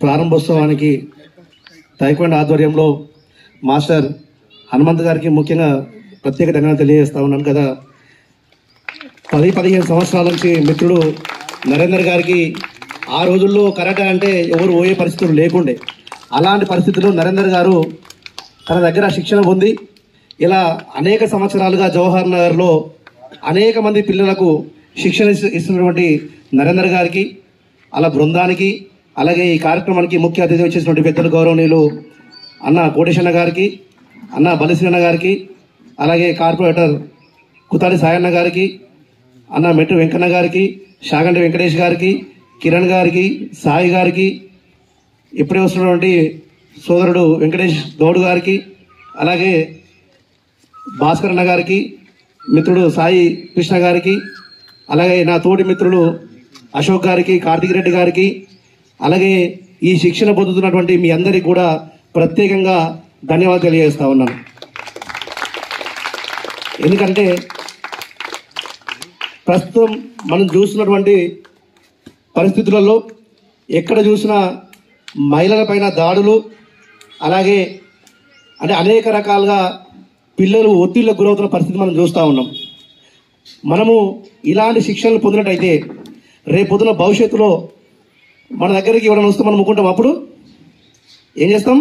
ప్రారంభోత్సవానికి తైక్వాండో ఆధ్వర్యంలో మాస్టర్ హనుమంత్ గారికి ముఖ్యంగా ప్రత్యేక ధన్యవాదాలు తెలియజేస్తా ఉన్నాను కదా. 10-15 సంవత్సరాల నుంచి మిత్రుడు నరేందర్ గారికి ఆ రోజుల్లో కరాటే అంటే ఎవరు పోయే పరిస్థితులు లేకుండే. అలాంటి పరిస్థితుల్లో నరేందర్ గారు తన దగ్గర శిక్షణ పొంది ఇలా అనేక సంవత్సరాలుగా జవహర్ నగర్లో అనేక మంది పిల్లలకు శిక్షణ ఇస్తున్నటువంటి నరేందర్ గారికి, అలా బృందానికి, అలాగే ఈ కార్యక్రమానికి ముఖ్య అతిథి వచ్చేసినటువంటి పెద్దలు గౌరవనీయులు అన్న కోటేశన్న గారికి, అన్న బలిశ్రీన్న గారికి, అలాగే కార్పొరేటర్ కుతాడి సాయన్న గారికి, అన్న మెట్టు వెంకన్న గారికి, షాగంటి వెంకటేష్ గారికి, కిరణ్ గారికి, సాయి గారికి, ఇప్పుడే వస్తున్నటువంటి సోదరుడు వెంకటేష్ గౌడ్ గారికి, అలాగే భాస్కర్ అన్న గారికి, మిత్రుడు సాయి కృష్ణ గారికి, అలాగే నా తోటి మిత్రులు అశోక్ గారికి, కార్తిక్ రెడ్డి గారికి, అలాగే ఈ శిక్షణ పొందుతున్నటువంటి మీ అందరికీ కూడా ప్రత్యేకంగా ధన్యవాదాలు తెలియజేస్తా ఉన్నాను. ఎందుకంటే ప్రస్తుతం మనం చూస్తున్నటువంటి పరిస్థితులలో ఎక్కడ చూసినా మహిళలపైన దాడులు, అలాగే అంటే అనేక రకాలుగా పిల్లలు ఒత్తిళ్లకు గురవుతున్న పరిస్థితి మనం చూస్తూ ఉన్నాం. మనము ఇలాంటి శిక్షణలు పొందినట్టయితే రేపొద్దున భవిష్యత్తులో మన దగ్గరికి ఎవరైనా వస్తే మనం ముక్కుంటాం, అప్పుడు ఏం చేస్తాం?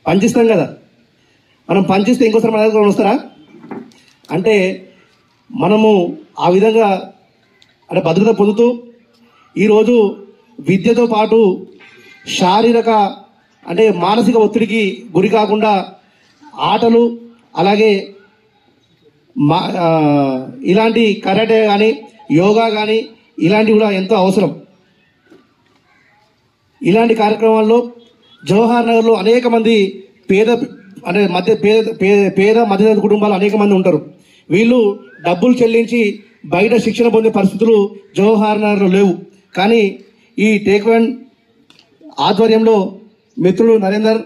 పంచిస్తాం కదా. మనం పంచిస్తే ఇంకోసారి మన దగ్గర వస్తారా? అంటే మనము ఆ విధంగా అంటే భద్రత పొందుతూ ఈరోజు విద్యతో పాటు శారీరక అంటే మానసిక ఒత్తిడికి గురి కాకుండా ఆటలు, అలాగే ఇలాంటి కరాటే కానీ, యోగా కానీ ఇలాంటివి కూడా ఎంతో అవసరం. ఇలాంటి కార్యక్రమాల్లో జవహర్ నగర్లో అనేక మంది పేద మధ్యతరగతి కుటుంబాలు అనేక మంది ఉంటారు. వీళ్ళు డబ్బులు చెల్లించి బయట శిక్షణ పొందే పరిస్థితులు జవహర్ నగర్లో లేవు. కానీ ఈ టేక్వాండో ఆధ్వర్యంలో మిత్రులు నరేందర్,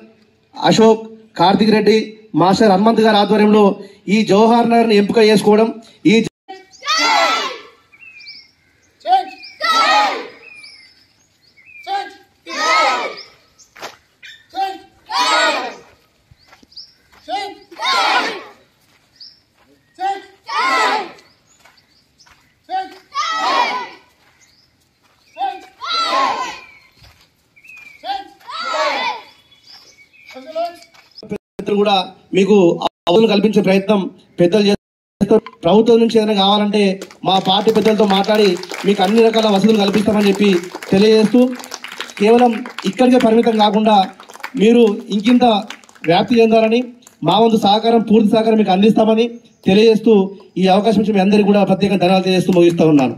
అశోక్, కార్తిక్ రెడ్డి, మాస్టర్ హనుమంత్ గారి ఆధ్వర్యంలో ఈ జవహర్ నగర్ని ఎంపిక చేసుకోవడం, ఈ కూడా మీకు అవసరం కల్పించే ప్రయత్నం పెద్దలు చేస్తారు. ప్రభుత్వం నుంచి ఏదైనా కావాలంటే మా పార్టీ పెద్దలతో మాట్లాడి మీకు అన్ని రకాల వసతులు కల్పిస్తామని చెప్పి తెలియజేస్తూ, కేవలం ఇక్కడికే పరిమితం కాకుండా మీరు ఇంకింత వ్యాప్తి చెందాలని మా వంతు సహకారం, పూర్తి సహకారం మీకు అందిస్తామని తెలియజేస్తూ ఈ అవకాశం ఇచ్చి మీ అందరికీ కూడా ప్రత్యేక ధన్యవాదాలు తెలియజేస్తూ ముగిస్తూ ఉన్నాను.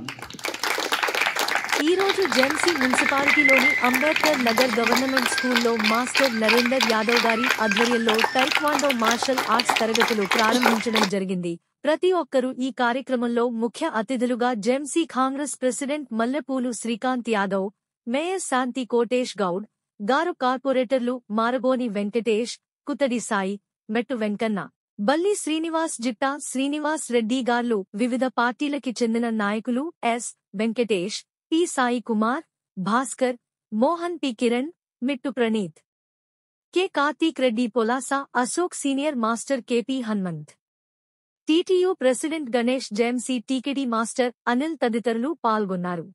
ఈ రోజు జెన్సీ మున్సిపాలిటీలోని అంబేద్కర్ నగర్ గవర్నమెంట్ స్కూల్లో మాస్టర్ నరేందర్ యాదవ్ గారి ఆధ్వర్యంలో టైక్వాండో మార్షల్ ఆర్ట్స్ తరగతులు ప్రారంభించడం జరిగింది. ప్రతి ఒక్కరూ ఈ కార్యక్రమంలో ముఖ్య అతిథులుగా జెన్సీ కాంగ్రెస్ ప్రెసిడెంట్ మల్లెపూలు శ్రీకాంత్ యాదవ్, మేయర్ శాంతి కోటేష్ గౌడ్ గారు, కార్పొరేటర్లు మారగోని వెంకటేష్, కుతడి సాయి, మెట్టు వెంకన్న, బల్లి శ్రీనివాస్, జిట్టా శ్రీనివాస్ రెడ్డి గార్లు, వివిధ పార్టీలకి చెందిన నాయకులు S Venkatesh, P Sai Kumar, Bhaskar, Mohan, P Kiran, Mittu Praneeth, K Karthik Reddy, Polasa Ashok, senior master KP Hanumanth, TTU president Ganesh, JMC TKD master Anil తదితరులు పాల్గొన్నారు.